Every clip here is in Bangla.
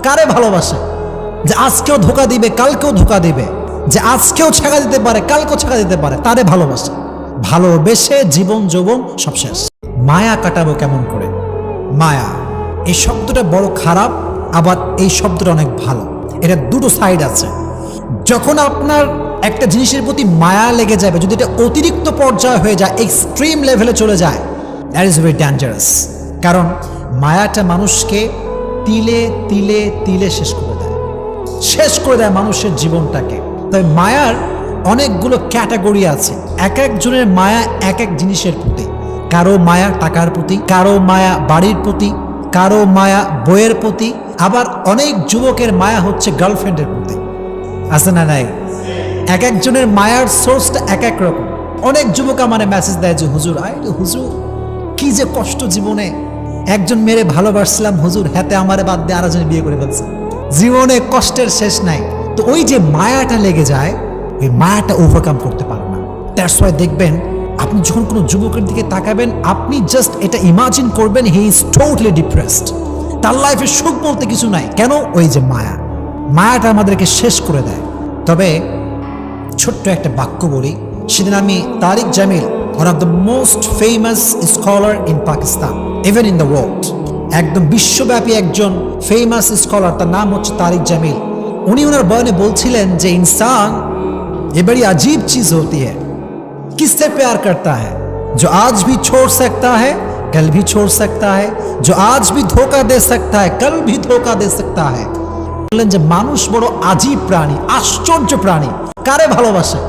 কারে ভালোবাসে? যে আজকেও ধোকা দিবে, কালকেও ধোকা দিবে, যে আজকেও ছেঁকা দিতে পারে, কালকেও ছেঁকা দিতে পারে, তারে ভালোবাসে। ভালোবেসে জীবন যৌবন সব শেষ। মায়া কাটাবো কেমন করে? মায়া এই শব্দটা বড় খারাপ, আবার এই শব্দটা অনেক ভালো। এটা দুটো সাইড আছে। যখন আপনার একটা জিনিসের প্রতি মায়া লেগে যাবে, যদি এটা অতিরিক্ত পর্যায়ে হয়ে যায়, এক্সট্রিম লেভেলে চলে যায়, দ্যাট ইজ ভেরি ডেঞ্জারাস। কারণ মায়াটা মানুষকে তিলে তিলে তিলে শেষ করে দেয়, শেষ করে দেয় মানুষের জীবনটাকে। তবে মায়ার অনেকগুলো ক্যাটাগরি আছে। এক একজনের মায়া এক এক জিনিসের প্রতি। কারো মায়া টাকার প্রতি, কারো মায়া বাড়ির প্রতি, কারো মায়া বইয়ের প্রতি, আবার অনেক যুবকের মায়া হচ্ছে গার্লফ্রেন্ডের প্রতি। আছে না নাই? এক একজনের মায়ার সোর্সটা এক এক রকম। অনেক যুবক আমারে মেসেজ দেয় যে হুজুর, হুজুর কি যে কষ্ট জীবনে, একজন মেরে ভালোবাসছিলাম হুজুর, হাতে আমারে বাদ দিয়ে আরেকজন বিয়ে করে ফেলছে। জীবনে কষ্টের শেষ নাই। তো ওই যে মায়াটা লেগে যায়, ওই মায়াটা ওভারকাম করতে পারে না। দ্যাটস ওয়াই দেখবেন আপনি যখন কোনো যুবকের দিকে তাকাবেন, আপনি জাস্ট এটা ইমাজিন করবেন হি ইজ টোটালি ডিপ্রেসড, তার লাইফে সুখ বলতে কিছু নাই। কেন? ওই যে মায়া, মায়াটা আমাদেরকে শেষ করে দেয়। তবে ছোট্ট একটা বাক্য বলি। সেদিন আমি তারিক Jamil, one of the most famous scholar in Pakistan, even in the world, একদম বিশ্বব্যাপী একজন ফেমাস স্কলার, তার নাম হচ্ছে তারিক জামিল। উনি ওনার বয়ানে বলছিলেন যে इंसान ये बड़ी अजीब चीज होती है, किससे प्यार करता है? जो आज भी छोड़ सकता है, कल भी छोड़ सकता है, जो आज भी धोखा दे सकता है, कल भी धोखा दे सकता है। বললেন যে মানুষ বড় আজীব প্রাণী, আশ্চর্য প্রাণী। কারে ভালোবাসে?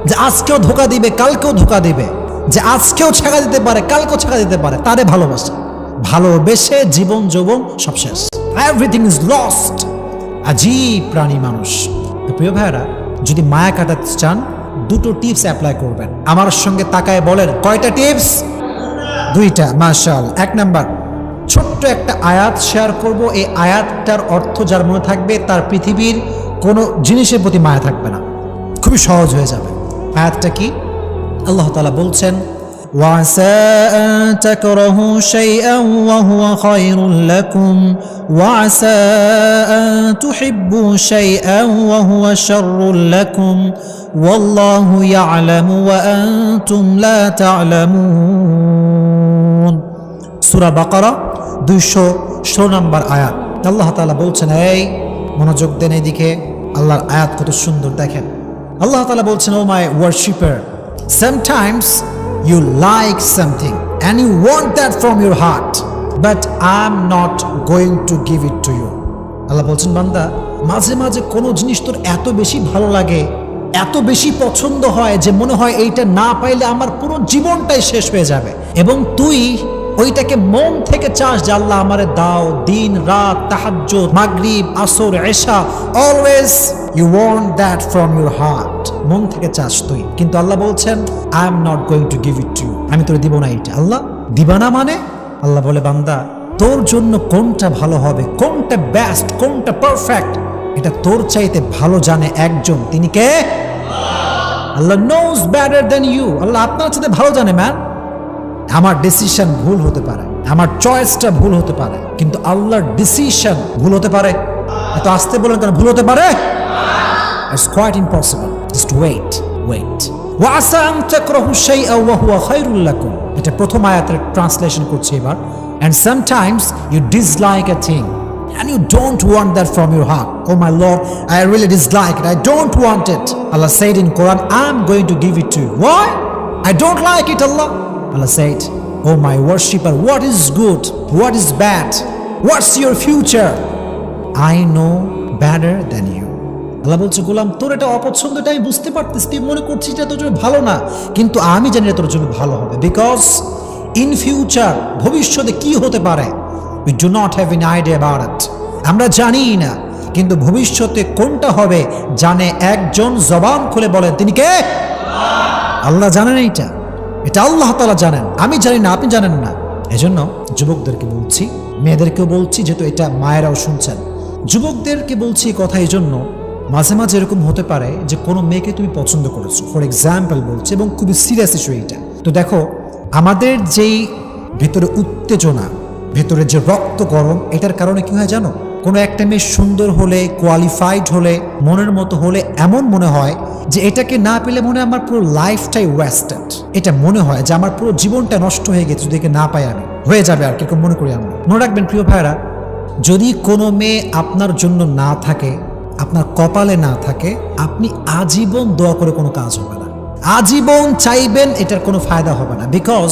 যে আজকেও ধোকা দিবে, কালকেও ধোকা দিবে, যে আজকেও ছেঁকা দিতে পারে, কালকেও ছেঁকা দিতে পারে, তারে ভালোবাসে। ভালোবেসে জীবন যৌবন সব শেষ, এভরিথিং ইজ লস্ট। আজীব প্রাণী মানুষ। প্রিয় ভাইরা, যদি মায়া কাটাতে চান, দুটো টিপস অ্যাপ্লাই করবেন। আমার সঙ্গে তাকায় বলেন, কয়টা টিপস? দুইটা। মাশাআল্লাহ। এক নাম্বার, ছোট্ট একটা আয়াত শেয়ার করব। এই আয়াতটার অর্থ যার মনে থাকবে, তার পৃথিবীর কোনো জিনিসের প্রতি মায়া থাকবে না, খুবই সহজ হয়ে যাবে। আয়াতটা কি? আল্লাহ তাআলা বলছেন, وعسى أن تكرهوا شيئا وهو خير لكم وعسى أن تحبوا شيئا وهو شر لكم والله يعلم وأنتم لا تعلمون। সূরা বাকারা 216 নম্বর আয়াত। আল্লাহ তাআলা বলছেন, এই মনোযোগ দেন এদিকে, আল্লাহর আয়াত কত সুন্দর দেখেন। আল্লাহ তাআলা বলছেন, ও মাই worshipper, sometimes you like something and you want that from your heart, but I'm not going to give it to you। আল্লাহ বলছেন, বান্দা, মাঝে মাঝে কোনো জিনিস তোর এত বেশি ভালো লাগে, এত বেশি পছন্দ হয় যে মনে হয় এইটা না পাইলে আমার পুরো জীবনটাই শেষ হয়ে যাবে, এবং তুই ওইটাকে মন থেকে চাস যে আল্লাহ আমারে দাও। দিন রাত, তাহাজ্জুদ, মাগরিব, আসর, এশা, always you want that from your heart. মন থেকে চাস তুই, কিন্তু আল্লাহ বলছেন, I am not going to give it to you. আমি তোরে দিব না এটা। আল্লাহ দিবা না মানে? আল্লাহ বলে, বান্দা, তোর জন্য কোনটা ভালো হবে, কোনটা বেস্ট, কোনটা পারফেক্ট, এটা তোর চাইতে ভালো জানে একজন। তিনি কে? আল্লাহ নোজ বেটার দেন ইউ। আল্লাহ আপনার চাইতে ভালো জানে। ম্যান, আমার ডিসিশন ভুল হতে পারে, আমার চয়েসটা ভুল হতে পারে, কিন্তু আল্লাহর ডিসিশন ভুল হতে পারে? এত আসতে বলেন কেন? ভুল হতে পারে? It's quite impossible. Just wait. وَعَسَىٰ أَن تَكْرَهُوا شَيْئًا وَهُوَ خَيْرٌ لَكُمْ। এটা প্রথম আয়াতের ট্রান্সলেশন করছি এবার। And sometimes you dislike a thing and you don't want that from your heart. Oh my Lord, I really dislike it, I don't want it. Allah said in Quran, I'm going to give it to you. Why? I don't like it, Allah said, oh my worshipper, what is good, what is bad, what's your future? I know better than you. আল্লাহ বলছে, গোলাম, তোর এটা অপছন্দ, এটা আমি বুঝতে পারতেছি, তুই মনে করছিস এটা তোর জন্য ভালো না, কিন্তু আমি জানি এটা তোর জন্য ভালো হবে। বিকজ ইন ফিউচার, ভবিষ্যতে কি হতে পারে, we do not have an idea about it. আমরা জানি না, কিন্তু ভবিষ্যতে কোনটা হবে জানে একজন। জবান খুলে বলেন, তিনি কে? আল্লাহ জানেন। এটা আল্লাহ তাআলা জানেন, আমি জানি না, আপনি জানেন না। এজন্য যুবকদেরকে বলছি, মেয়েদেরকেও বলছি, যেহেতু এটা মায়েরাও শুনছেন, যুবকদেরকে বলছি এই কথা। এই জন্য মাঝে মাঝে এরকম হতে পারে যে কোনো মেয়েকে তুমি পছন্দ করেছো, ফর এক্সাম্পল বলছি, এবং খুবই সিরিয়াস ইস্যু এইটা। তো দেখো, আমাদের যেই ভেতরে উত্তেজনা, ভেতরে যে রক্ত গরম, এটার কারণে কি হয় জানো? কোনো একটা মেয়ে সুন্দর হলে, কোয়ালিফাইড হলে, মনের মতো হলে এমন মনে হয় যে এটাকে না পেলে মনে হয় আমার পুরো লাইফটাই ওয়েস্টেড। এটা মনে হয় যে আমার পুরো জীবনটা নষ্ট হয়ে গেছে যদি একে না পাই, আমি হয়ে যাবে আর কিরকম মনে করি আমরা। মনে রাখবেন প্রিয় ভাইরা, যদি কোনো মেয়ে আপনার জন্য না থাকে, আপনার কপালে না থাকে, আপনি আজীবন দোয়া করে কোনো কাজ হবে না, আজীবন চাইবেন, এটার কোনো ফায়দা হবে না। বিকজ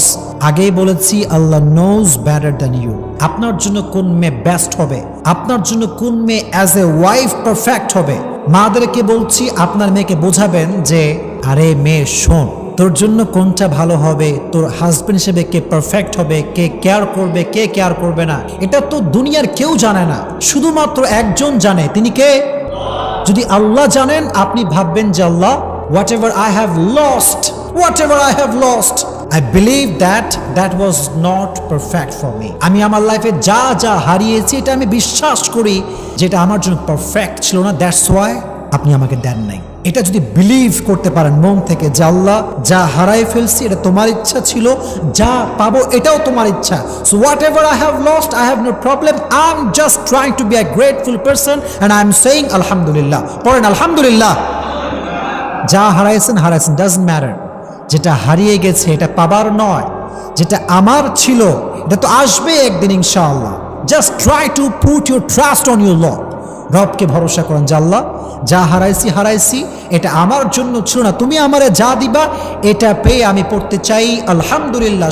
আগেই বলেছি, আল্লাহ নোজ বেটার দ্যান ইউ। আপনার জন্য কোন মেয়ে বেস্ট হবে, আপনার জন্য কোন মেয়ে অ্যাজ এ ওয়াইফ পারফেক্ট হবে, মাদেরকে বলছি আপনার মেয়েকে বোঝাবেন যে আরে মেয়ে শোন, তোর জন্য কোনটা ভালো হবে, তোর হাজবেন্ড হিসেবে কে পারফেক্ট হবে, কে কেয়ার করবে, কে কেয়ার করবে না, এটা তো দুনিয়ার কেউ জানে না, শুধুমাত্র একজন জানে, তিনি কে? যদি আল্লাহ জানেন, আপনি ভাববেন যে আল্লাহ, whatever I have lost, I believe that was not perfect for me. আমি আমার লাইফে যা যা হারিয়েছি, এটা আমি বিশ্বাস করি যেটা আমার জন্য পারফেক্ট ছিল না, দ্যাটস ওয়াই আপনি আমাকে দেন নাই। এটা যদি বিলিভ করতে পারেন মন থেকে যে আল্লাহ, যা হারাই ফেলছি এটা তোমার ইচ্ছা ছিল, যা পাবো এটাও তোমার ইচ্ছা, so whatever I have lost, I have no problem, I'm just trying to be a grateful person and I'm saying alhamdulillah. পড়েন আলহামদুলিল্লাহ। যা হারাইছেন ডাজন্ট ম্যাটার, যেটা হারিয়ে গেছে এটা পাবার নয়, যেটা আমার ছিল এটা তো আসবে একদিন ইনশাআল্লাহ। Just try to put your trust on your Lord. রবকে ভরসা করেন যে আল্লাহ, যা হারাইছি এটা আমার জন্য ছিল না, তুমি আমারে যা দিবা এটা পেয়ে আমি পড়তে চাই আলহামদুলিল্লাহ।